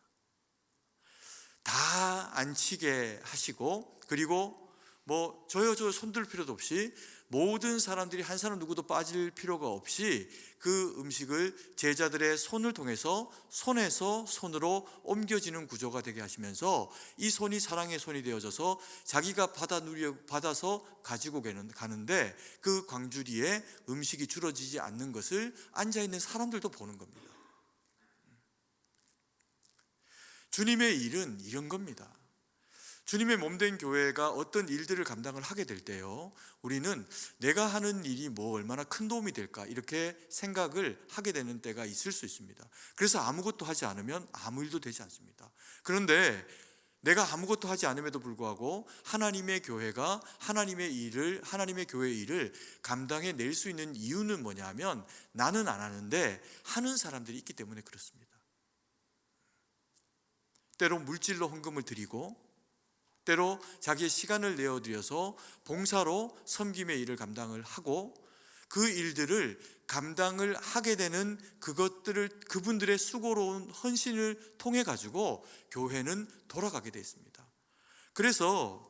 다 앉히게 하시고, 그리고 뭐 저요 손들 필요도 없이 모든 사람들이 한 사람 누구도 빠질 필요가 없이 그 음식을 제자들의 손을 통해서 손에서 손으로 옮겨지는 구조가 되게 하시면서 이 손이 사랑의 손이 되어져서 자기가 받아서 가지고 가는데 그 광주리에 음식이 줄어지지 않는 것을 앉아있는 사람들도 보는 겁니다. 주님의 일은 이런 겁니다. 주님의 몸된 교회가 어떤 일들을 감당을 하게 될 때요, 우리는 내가 하는 일이 뭐 얼마나 큰 도움이 될까 이렇게 생각을 하게 되는 때가 있을 수 있습니다. 그래서 아무것도 하지 않으면 아무 일도 되지 않습니다. 그런데 내가 아무것도 하지 않음에도 불구하고 하나님의 교회가 하나님의 교회의 일을 감당해 낼 수 있는 이유는 뭐냐면, 나는 안 하는데 하는 사람들이 있기 때문에 그렇습니다. 때로 물질로 헌금을 드리고, 때로 자기의 시간을 내어드려서 봉사로 섬김의 일을 감당을 하고, 그 일들을 감당을 하게 되는 그것들을 그분들의 수고로운 헌신을 통해 가지고 교회는 돌아가게 되어 있습니다. 그래서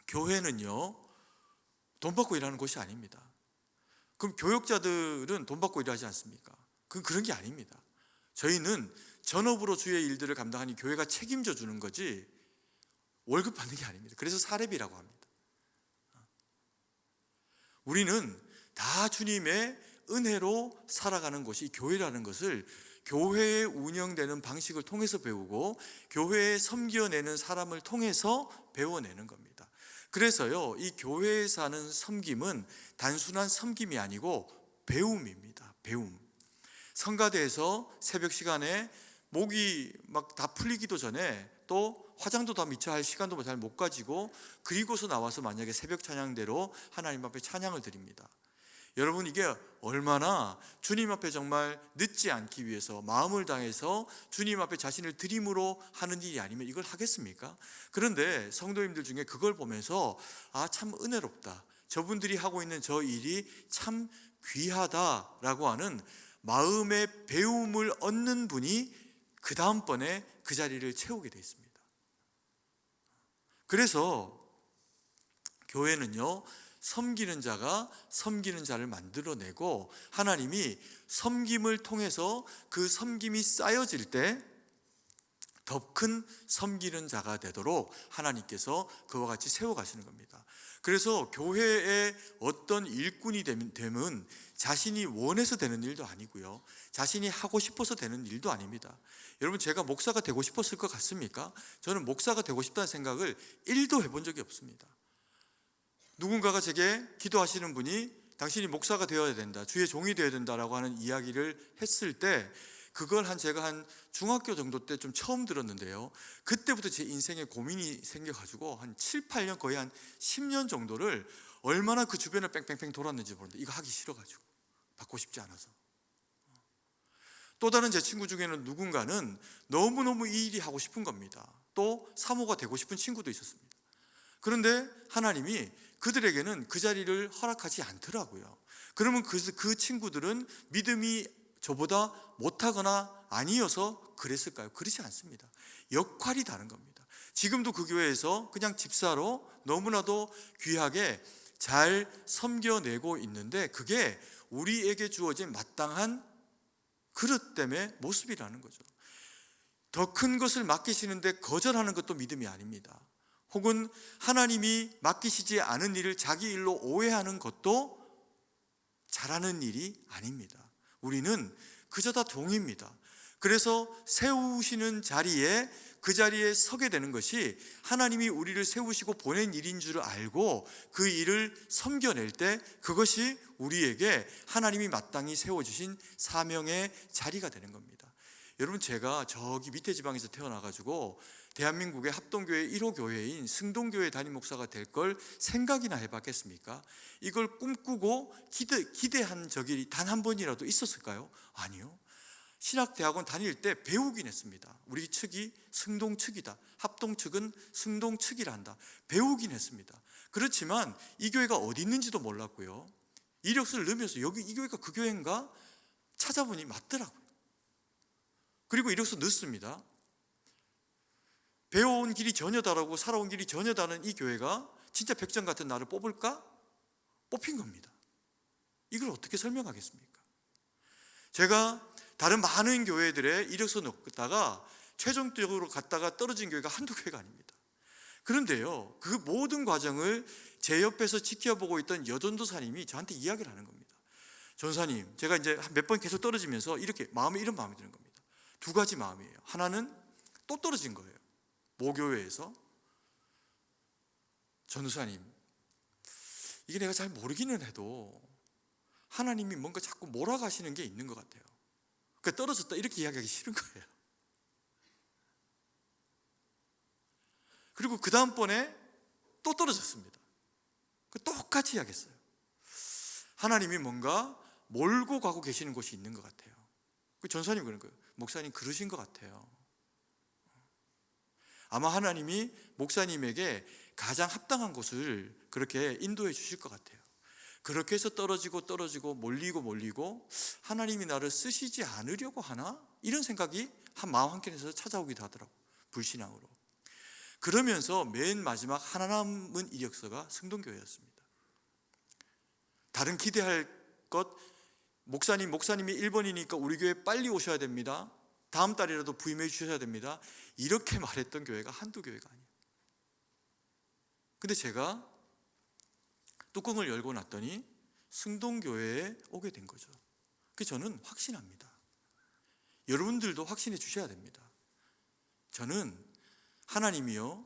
교회는요, 돈 받고 일하는 곳이 아닙니다. 그럼 교역자들은 돈 받고 일하지 않습니까? 그런 게 아닙니다. 저희는 전업으로 주의 일들을 감당하니 교회가 책임져 주는 거지 월급 받는 게 아닙니다. 그래서 사례비라고 합니다. 우리는 다 주님의 은혜로 살아가는 곳이 교회라는 것을 교회에 운영되는 방식을 통해서 배우고, 교회에 섬겨내는 사람을 통해서 배워내는 겁니다. 그래서요, 이 교회에서 하는 섬김은 단순한 섬김이 아니고 배움입니다. 배움. 성가대에서 새벽 시간에 목이 막 다 풀리기도 전에, 또 화장도 다 미처 할 시간도 잘 못 가지고, 그리고서 나와서 만약에 새벽 찬양대로 하나님 앞에 찬양을 드립니다. 여러분, 이게 얼마나 주님 앞에 정말 늦지 않기 위해서 마음을 다해서 주님 앞에 자신을 드림으로 하는 일이 아니면 이걸 하겠습니까? 그런데 성도님들 중에 그걸 보면서 참 은혜롭다, 저분들이 하고 있는 저 일이 참 귀하다라고 하는 마음의 배움을 얻는 분이 그 다음번에 그 자리를 채우게 되어 있습니다. 그래서 교회는요, 섬기는 자가 섬기는 자를 만들어내고, 하나님이 섬김을 통해서 그 섬김이 쌓여질 때 더 큰 섬기는 자가 되도록 하나님께서 그와 같이 세워가시는 겁니다. 그래서 교회의 어떤 일꾼이 되면 자신이 원해서 되는 일도 아니고요, 자신이 하고 싶어서 되는 일도 아닙니다. 여러분, 제가 목사가 되고 싶었을 것 같습니까? 저는 목사가 되고 싶다는 생각을 1도 해본 적이 없습니다. 누군가가 제게 기도하시는 분이 당신이 목사가 되어야 된다, 주의 종이 되어야 된다라고 하는 이야기를 했을 때, 그걸 제가 한 중학교 정도 때 좀 처음 들었는데요, 그때부터 제 인생에 고민이 생겨가지고 한 7, 8년, 거의 한 10년 정도를 얼마나 그 주변을 뺑뺑뺑 돌았는지 모르는데, 이거 하기 싫어가지고, 받고 싶지 않아서. 또 다른 제 친구 중에는 누군가는 너무너무 이 일이 하고 싶은 겁니다. 또 사모가 되고 싶은 친구도 있었습니다. 그런데 하나님이 그들에게는 그 자리를 허락하지 않더라고요. 그러면 그 친구들은 믿음이 저보다 못하거나 아니어서 그랬을까요? 그렇지 않습니다. 역할이 다른 겁니다. 지금도 그 교회에서 그냥 집사로 너무나도 귀하게 잘 섬겨내고 있는데, 그게 우리에게 주어진 마땅한 그릇됨의 모습이라는 거죠. 더 큰 것을 맡기시는데 거절하는 것도 믿음이 아닙니다. 혹은 하나님이 맡기시지 않은 일을 자기 일로 오해하는 것도 잘하는 일이 아닙니다. 우리는 그저 다 종입니다. 그래서 세우시는 자리에, 그 자리에 서게 되는 것이 하나님이 우리를 세우시고 보낸 일인 줄 알고 그 일을 섬겨낼 때, 그것이 우리에게 하나님이 마땅히 세워주신 사명의 자리가 되는 겁니다. 여러분, 제가 저기 밑에 지방에서 태어나가지고 대한민국의 합동교회 1호 교회인 승동교회 담임 목사가 될 걸 생각이나 해봤겠습니까? 이걸 꿈꾸고 기대한 적이 단 한 번이라도 있었을까요? 아니요. 신학대학원 다닐 때 배우긴 했습니다. 우리 측이 승동 측이다, 합동 측은 승동 측이라 한다, 배우긴 했습니다. 그렇지만 이 교회가 어디 있는지도 몰랐고요, 이력서를 넣으면서 여기 이 교회가 그 교회인가 찾아보니 맞더라고요. 그리고 이력서 넣습니다. 배워온 길이 전혀 다르고 살아온 길이 전혀 다른 이 교회가 진짜 백전 같은 나를 뽑을까? 뽑힌 겁니다. 이걸 어떻게 설명하겠습니까? 제가 다른 많은 교회들의 이력서 넣다가 최종적으로 갔다가 떨어진 교회가 한두 교회가 아닙니다. 그런데요, 그 모든 과정을 제 옆에서 지켜보고 있던 여전도사님이 저한테 이야기를 하는 겁니다. 전사님, 제가 이제 몇 번 계속 떨어지면서 이런 마음이 드는 겁니다. 두 가지 마음이에요. 하나는 또 떨어진 거예요. 모교회에서. 전도사님, 이게 내가 잘 모르기는 해도 하나님이 뭔가 자꾸 몰아가시는 게 있는 것 같아요. 그러니까 떨어졌다 이렇게 이야기하기 싫은 거예요. 그리고 그 다음번에 또 떨어졌습니다. 똑같이 이야기했어요. 하나님이 뭔가 몰고 가고 계시는 곳이 있는 것 같아요. 그 전사님 그런 거예요. 목사님 그러신 것 같아요. 아마 하나님이 목사님에게 가장 합당한 곳을 그렇게 인도해 주실 것 같아요. 그렇게 해서 떨어지고 몰리고 하나님이 나를 쓰시지 않으려고 하나? 이런 생각이 한 마음 한켠에서 찾아오기도 하더라고요. 불신앙으로. 그러면서 맨 마지막 하나 남은 이력서가 성동교회였습니다. 다른 기대할 것, 목사님이 1번이니까 우리 교회 빨리 오셔야 됩니다. 다음 달이라도 부임해 주셔야 됩니다. 이렇게 말했던 교회가 한두 교회가 아니에요. 근데 제가 뚜껑을 열고 났더니 승동교회에 오게 된 거죠. 그래서 저는 확신합니다. 여러분들도 확신해 주셔야 됩니다. 저는 하나님이요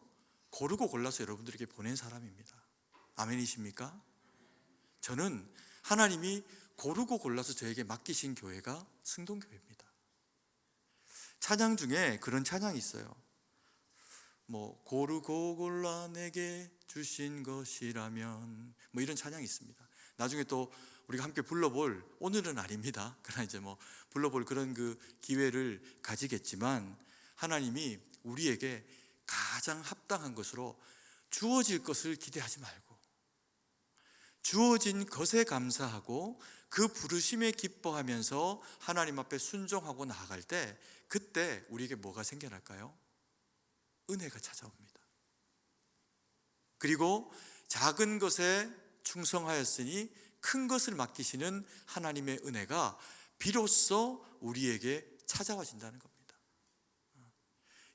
고르고 골라서 여러분들에게 보낸 사람입니다. 아멘이십니까? 저는 하나님이 고르고 골라서 저에게 맡기신 교회가 승동교회입니다. 찬양 중에 그런 찬양이 있어요. 고르고 골라 내게 주신 것이라면 이런 찬양이 있습니다. 나중에 또 우리가 함께 불러볼, 오늘은 아닙니다. 그러나 이제 불러볼 그런 그 기회를 가지겠지만, 하나님이 우리에게 가장 합당한 것으로 주어질 것을 기대하지 말고 주어진 것에 감사하고 그 부르심에 기뻐하면서 하나님 앞에 순종하고 나아갈 때, 그때 우리에게 뭐가 생겨날까요? 은혜가 찾아옵니다. 그리고 작은 것에 충성하였으니 큰 것을 맡기시는 하나님의 은혜가 비로소 우리에게 찾아와진다는 겁니다.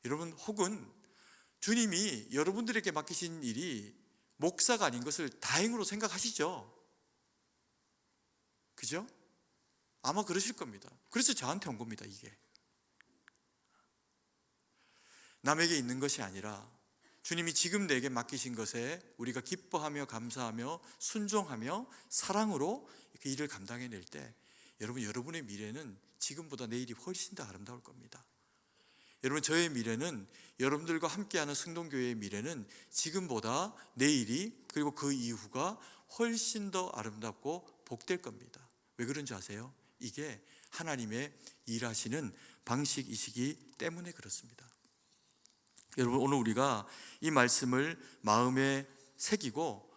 여러분, 혹은 주님이 여러분들에게 맡기신 일이 목사가 아닌 것을 다행으로 생각하시죠? 그죠? 아마 그러실 겁니다. 그래서 저한테 온 겁니다. 이게 남에게 있는 것이 아니라 주님이 지금 내게 맡기신 것에 우리가 기뻐하며 감사하며 순종하며 사랑으로 그 일을 감당해낼 때, 여러분의 미래는 지금보다 내일이 훨씬 더 아름다울 겁니다. 여러분, 저의 미래는, 여러분들과 함께하는 승동교회의 미래는 지금보다 내일이, 그리고 그 이후가 훨씬 더 아름답고 복될 겁니다. 왜 그런지 아세요? 이게 하나님의 일하시는 방식이시기 때문에 그렇습니다. 여러분, 오늘 우리가 이 말씀을 마음에 새기고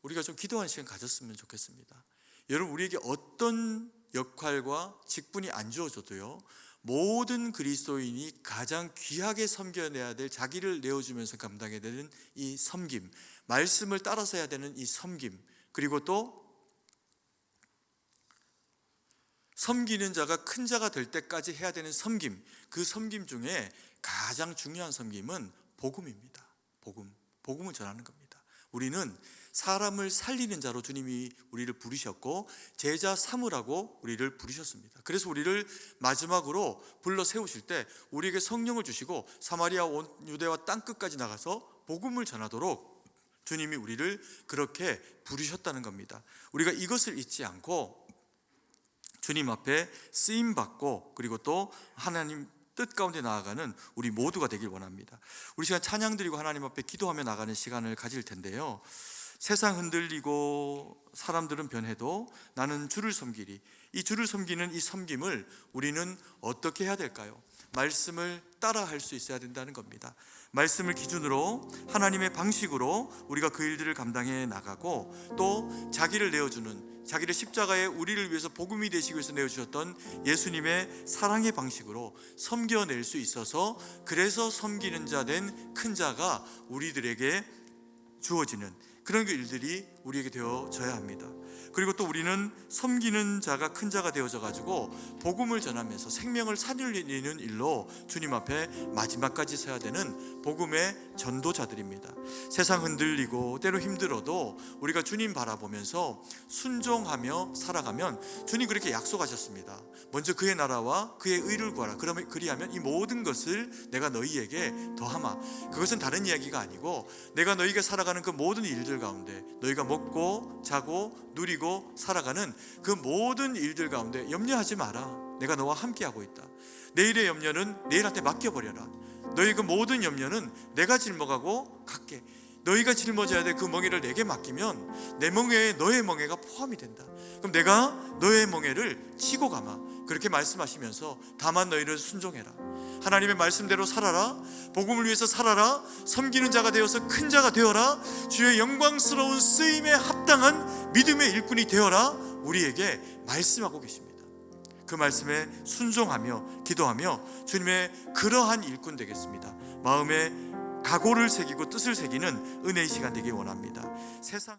우리가 좀 기도하는 시간 가졌으면 좋겠습니다. 여러분, 우리에게 어떤 역할과 직분이 안 주어져도요, 모든 그리스도인이 가장 귀하게 섬겨내야 될, 자기를 내어주면서 감당해야 되는 이 섬김, 말씀을 따라서 해야 되는 이 섬김, 그리고 또 섬기는 자가 큰 자가 될 때까지 해야 되는 섬김, 그 섬김 중에 가장 중요한 섬김은 복음입니다. 복음을 전하는 겁니다. 우리는 사람을 살리는 자로 주님이 우리를 부르셨고 제자 삼으라고 우리를 부르셨습니다. 그래서 우리를 마지막으로 불러 세우실 때 우리에게 성령을 주시고 사마리아 온 유대와 땅끝까지 나가서 복음을 전하도록 주님이 우리를 그렇게 부르셨다는 겁니다. 우리가 이것을 잊지 않고 주님 앞에 쓰임받고, 그리고 또 하나님 뜻 가운데 나아가는 우리 모두가 되길 원합니다. 우리 시간 찬양 드리고 하나님 앞에 기도하며 나가는 시간을 가질 텐데요, 세상 흔들리고 사람들은 변해도 나는 주를 섬기리. 이 주를 섬기는 이 섬김을 우리는 어떻게 해야 될까요? 말씀을 따라 할 수 있어야 된다는 겁니다. 말씀을 기준으로, 하나님의 방식으로 우리가 그 일들을 감당해 나가고, 또 자기를 내어주는, 자기를 십자가에 우리를 위해서 복음이 되시기 위해서 내어주셨던 예수님의 사랑의 방식으로 섬겨낼 수 있어서, 그래서 섬기는 자 된 큰 자가 우리들에게 주어지는 그런 일들이 우리에게 되어져야 합니다. 그리고 또 우리는 섬기는 자가 큰 자가 되어져 가지고 복음을 전하면서 생명을 살리는 일로 주님 앞에 마지막까지 서야 되는 복음의 전도자들입니다. 세상 흔들리고 때로 힘들어도 우리가 주님 바라보면서 순종하며 살아가면, 주님 그렇게 약속하셨습니다. 먼저 그의 나라와 그의 의를 구하라. 그리하면 이 모든 것을 내가 너희에게 더하마. 그것은 다른 이야기가 아니고, 내가 너희가 살아가는 그 모든 일들 가운데, 너희가 먹고 자고 누리고 살아가는 그 모든 일들 가운데 염려하지 마라. 내가 너와 함께하고 있다. 내일의 염려는 내일한테 맡겨버려라. 너희 그 모든 염려는 내가 짊어가고 갈게. 너희가 짊어져야 될 그 멍에를 내게 맡기면 내 멍에에 너의 멍에가 포함이 된다. 그럼 내가 너의 멍에를 치고 가마. 그렇게 말씀하시면서 다만 너희를 순종해라, 하나님의 말씀대로 살아라, 복음을 위해서 살아라, 섬기는 자가 되어서 큰 자가 되어라, 주의 영광스러운 쓰임에 합당한 믿음의 일꾼이 되어라, 우리에게 말씀하고 계십니다. 그 말씀에 순종하며 기도하며 주님의 그러한 일꾼 되겠습니다. 마음에 각오를 새기고 뜻을 새기는 은혜의 시간 되길 원합니다. 세상